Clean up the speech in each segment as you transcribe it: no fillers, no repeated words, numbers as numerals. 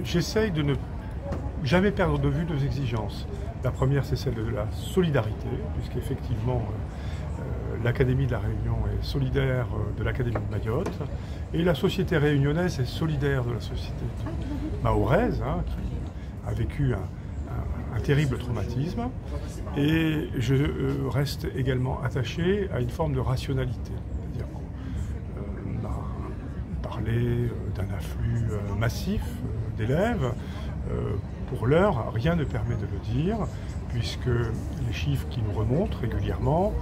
J'essaye de ne jamais perdre de vue deux exigences. La première, c'est celle de la solidarité, puisqu'effectivement, l'Académie de la Réunion est solidaire de l'Académie de Mayotte, et la société réunionnaise est solidaire de la société mahoraise, hein, qui a vécu un terrible traumatisme. Et je reste également attaché à une forme de rationalité. C'est-à-dire qu'on a parlé d'un afflux massif d'élèves. Pour l'heure, rien ne permet de le dire, puisque les chiffres qui nous remontent régulièrement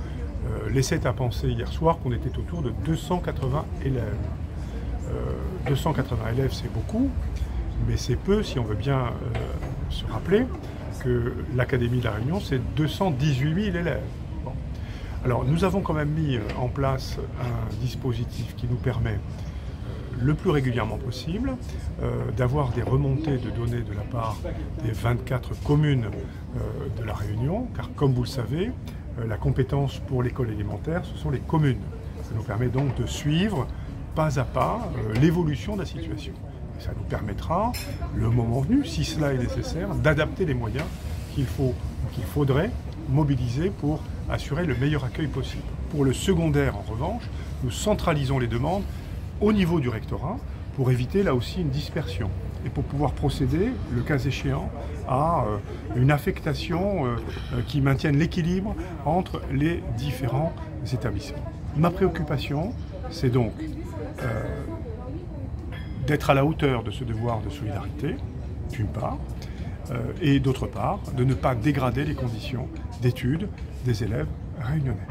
laissaient à penser hier soir qu'on était autour de 280 élèves. 280 élèves, c'est beaucoup, mais c'est peu si on veut bien se rappeler que l'Académie de la Réunion, c'est 218 000 élèves. Bon. Alors, nous avons quand même mis en place un dispositif qui nous permet le plus régulièrement possible d'avoir des remontées de données de la part des 24 communes de la Réunion, car comme vous le savez, la compétence pour l'école élémentaire, ce sont les communes. Ça nous permet donc de suivre pas à pas l'évolution de la situation. Et ça nous permettra, le moment venu, si cela est nécessaire, d'adapter les moyens qu'il faudrait mobiliser pour assurer le meilleur accueil possible. Pour le secondaire, en revanche, nous centralisons les demandes au niveau du rectorat pour éviter là aussi une dispersion et pour pouvoir procéder, le cas échéant, à une affectation qui maintienne l'équilibre entre les différents établissements. Ma préoccupation, c'est donc d'être à la hauteur de ce devoir de solidarité, d'une part, et d'autre part, de ne pas dégrader les conditions d'études des élèves réunionnais.